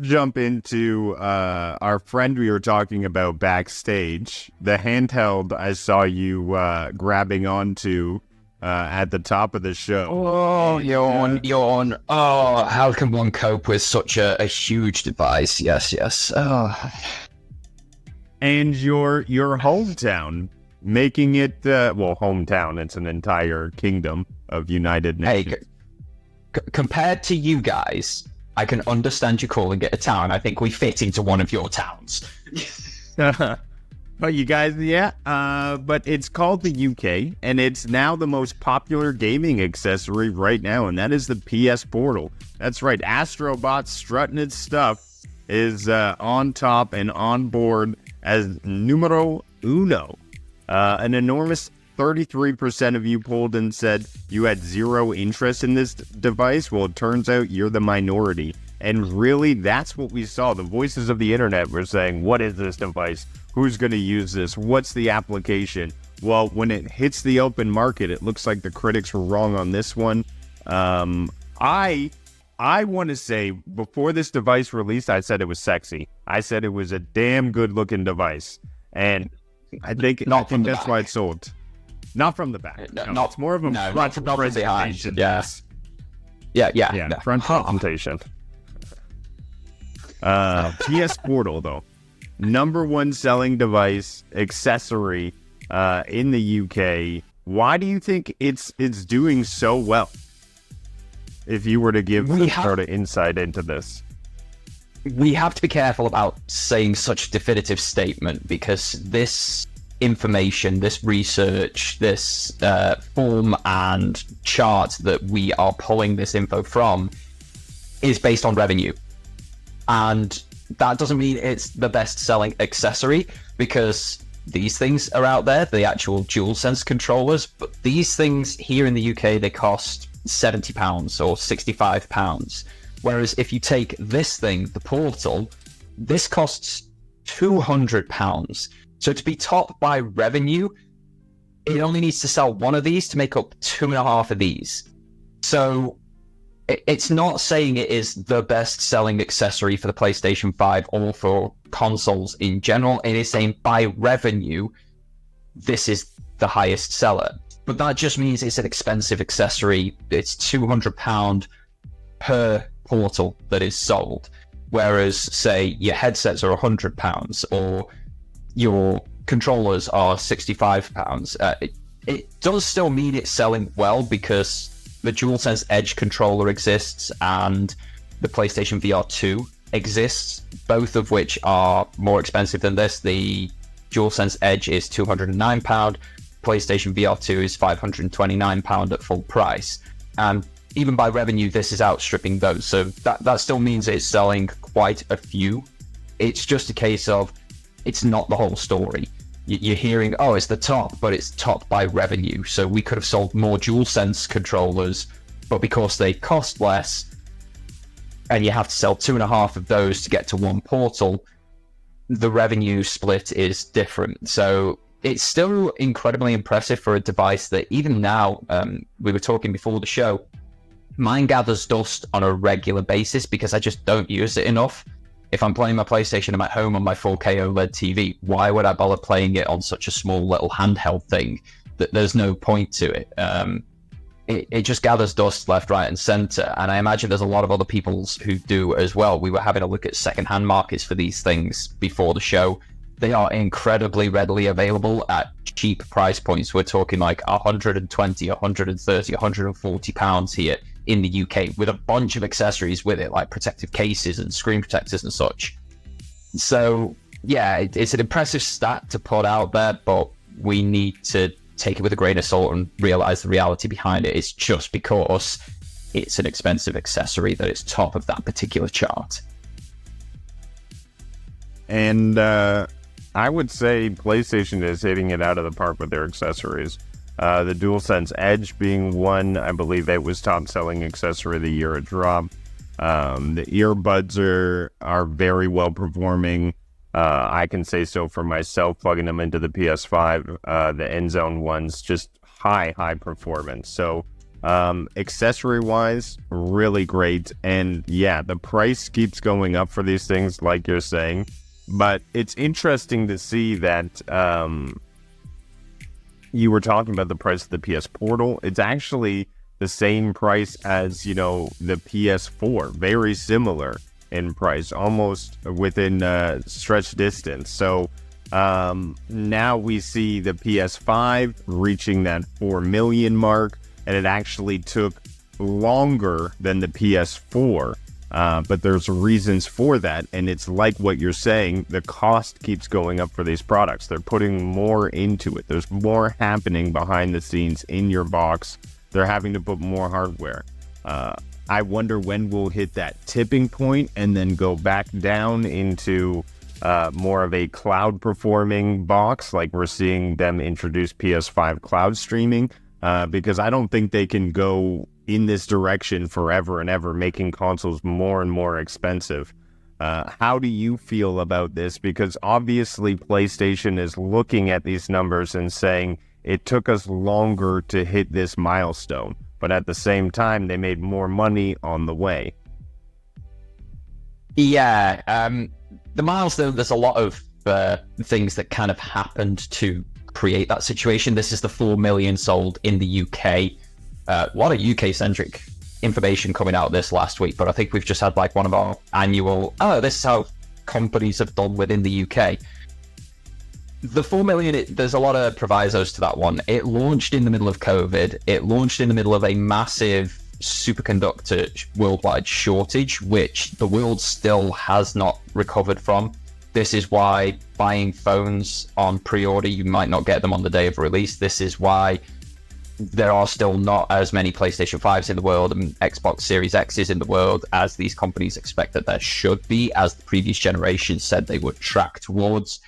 jump into our friend we were talking about backstage. The handheld I saw you grabbing onto at the top of the show. Oh, yawn. Oh, how can one cope with such a huge device? Yes. Oh. And your hometown, making it, hometown, it's an entire kingdom of United Nations. Hey, compared to you guys, I can understand you calling it a town. I think we fit into one of your towns. But you guys, but it's called the UK, and it's now the most popular gaming accessory right now, and that is the PS Portal. That's right, Astrobot strutting its stuff is on top and on board as numero uno. An enormous 33% of you polled and said you had zero interest in this device. Well, it turns out you're the minority. And really, that's what we saw. The voices of the internet were saying, what is this device? Who's going to use this? What's the application? Well, when it hits the open market, it looks like the critics were wrong on this one. I want to say, before this device released, I said it was sexy. I said it was a damn good-looking device. And I think that's why it sold. Not from the back. No, it's more of a front presentation. Yes. Yeah. No. Front presentation. PS Portal, though. Number one selling device, accessory in the UK. Why do you think it's doing so well? If you were to give some sort of insight into this. We have to be careful about saying such a definitive statement, because this information, this research, this form and chart that we are pulling this info from is based on revenue. And that doesn't mean it's the best selling accessory, because these things are out there, the actual DualSense controllers, but these things here in the UK, they cost £70 or £65. Whereas if you take this thing, the Portal, this costs £200. So to be top by revenue, it only needs to sell one of these to make up 2.5 of these. So it's not saying it is the best selling accessory for the PlayStation 5 or for consoles in general. It is saying by revenue, this is the highest seller. But that just means it's an expensive accessory. It's £200 per Portal that is sold. Whereas, say, your headsets are £100 or your controllers are £65. It does still mean it's selling well, because the DualSense Edge controller exists and the PlayStation VR 2 exists, both of which are more expensive than this. The DualSense Edge is £209, PlayStation VR 2 is £529 at full price. And even by revenue, this is outstripping those. So that still means it's selling quite a few. It's just a case of, it's not the whole story. You're hearing, oh, it's the top, but it's top by revenue. So we could have sold more DualSense controllers, but because they cost less, and you have to sell 2.5 of those to get to one Portal, the revenue split is different. So it's still incredibly impressive for a device that even now, we were talking before the show, mine gathers dust on a regular basis because I just don't use it enough. If I'm playing my PlayStation, I'm at home on my 4K OLED TV. Why would I bother playing it on such a small little handheld thing? There's no point to it. It just gathers dust left, right, and center. And I imagine there's a lot of other people who do as well. We were having a look at secondhand markets for these things before the show. They are incredibly readily available at cheap price points. We're talking like 120, 130, 140 pounds here in the UK, with a bunch of accessories with it, like protective cases and screen protectors and such. So yeah, it's an impressive stat to put out there, but we need to take it with a grain of salt and realize the reality behind it. It's just because it's an expensive accessory that is top of that particular chart. And I would say PlayStation is hitting it out of the park with their accessories. The DualSense Edge being one, I believe it was top selling accessory of the year at drop. The earbuds are very well performing. I can say so for myself, plugging them into the PS5. The End Zone ones, just high performance. So Accessory wise, really great. And yeah, the price keeps going up for these things, like you're saying. But it's interesting to see that you were talking about the price of the PS Portal. It's actually the same price as, the PS4. Very similar in price, almost within stretch distance. So now we see the PS5 reaching that 4 million mark, and it actually took longer than the PS4. But there's reasons for that, and it's like what you're saying, the cost keeps going up for these products. They're putting more into it. There's more happening behind the scenes in your box. They're having to put more hardware. I wonder when we'll hit that tipping point and then go back down into more of a cloud performing box, like we're seeing them introduce PS5 cloud streaming, because I don't think they can go in this direction forever and ever, making consoles more and more expensive. How do you feel about this? Because obviously PlayStation is looking at these numbers and saying it took us longer to hit this milestone, but at the same time, they made more money on the way. Yeah, the milestone, there's a lot of things that kind of happened to create that situation. This is the 4 million sold in the UK. A lot of UK-centric information coming out this last week, but I think we've just had like one of our annual, this is how companies have done within the UK. The 4 million, there's a lot of provisos to that one. It launched in the middle of COVID. It launched in the middle of a massive superconductor worldwide shortage, which the world still has not recovered from. This is why buying phones on pre-order, you might not get them on the day of release. This is why there are still not as many PlayStation 5s in the world and Xbox Series X's in the world as these companies expect that there should be, as the previous generation said they would track towards.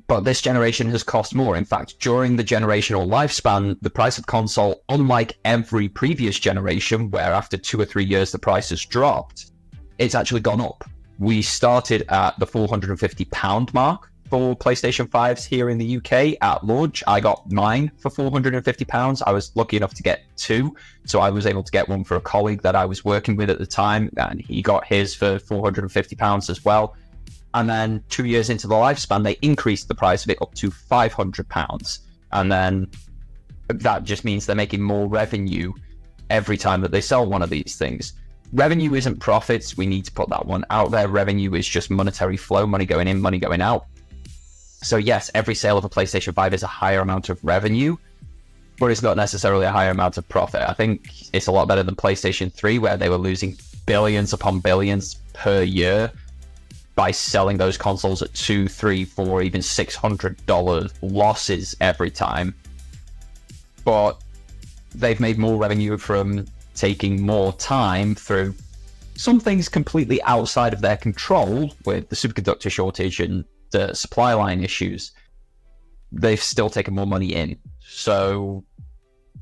But this generation has cost more. In fact, during the generational lifespan, the price of console, unlike every previous generation, where after 2 or 3 years the price has dropped, it's actually gone up. We started at the £450 mark for PlayStation 5s here in the UK at launch. I got mine for £450. I was lucky enough to get 2, so I was able to get one for a colleague that I was working with at the time, and he got his for £450 as well. And then 2 years into the lifespan, they increased the price of it up to £500. And then that just means they're making more revenue every time that they sell one of these things. Revenue isn't profits. We need to put that one out there. Revenue is just monetary flow, money going in, money going out. So yes, every sale of a PlayStation 5 is a higher amount of revenue, but it's not necessarily a higher amount of profit. I think it's a lot better than PlayStation 3, where they were losing billions upon billions per year by selling those consoles at $200, $300, $400, even $600 losses every time. But they've made more revenue from taking more time through some things completely outside of their control, with the superconductor shortage and the supply line issues. They've still taken more money in. So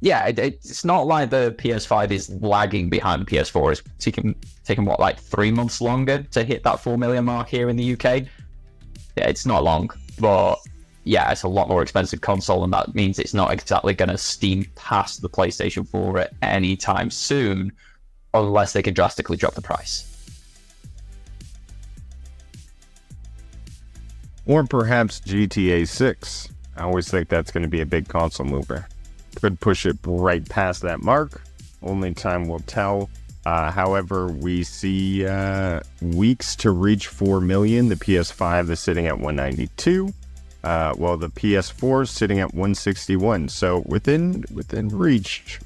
yeah, it's not like the PS5 is lagging behind the PS4. It's taken what, like 3 months longer to hit that 4 million mark here in the UK. Yeah, it's not long, but yeah, it's a lot more expensive console, and that means it's not exactly going to steam past the PlayStation 4 at any time soon, unless they can drastically drop the price. Or perhaps GTA 6. I always think that's going to be a big console mover. Could push it right past that mark. Only time will tell. However, we see weeks to reach 4 million. The PS5 is sitting at 192. While the PS4 is sitting at 161. So within reach.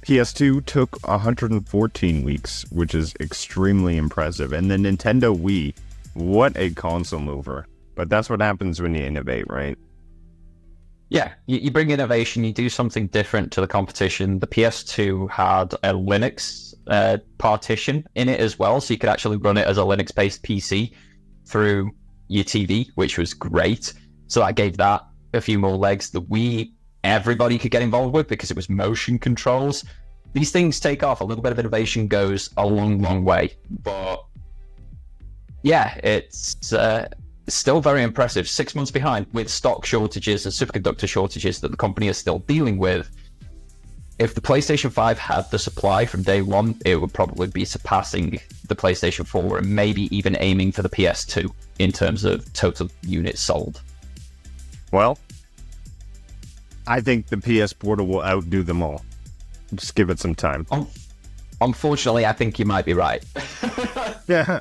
PS2 took 114 weeks, which is extremely impressive. And the Nintendo Wii, what a console mover. But that's what happens when you innovate, right? Yeah, you bring innovation, you do something different to the competition. The PS2 had a Linux partition in it as well, so you could actually run it as a Linux-based PC through your TV, which was great. So that gave that a few more legs. The Wii, everybody could get involved with because it was motion controls. These things take off. A little bit of innovation goes a long, long way. But yeah, it's still very impressive. 6 months behind with stock shortages and superconductor shortages that the company is still dealing with. If the PlayStation 5 had the supply from day one, it would probably be surpassing the PlayStation 4 and maybe even aiming for the PS2 in terms of total units sold. Well, I think the PS Portal will outdo them all. Just give it some time. Unfortunately, I think you might be right. Yeah.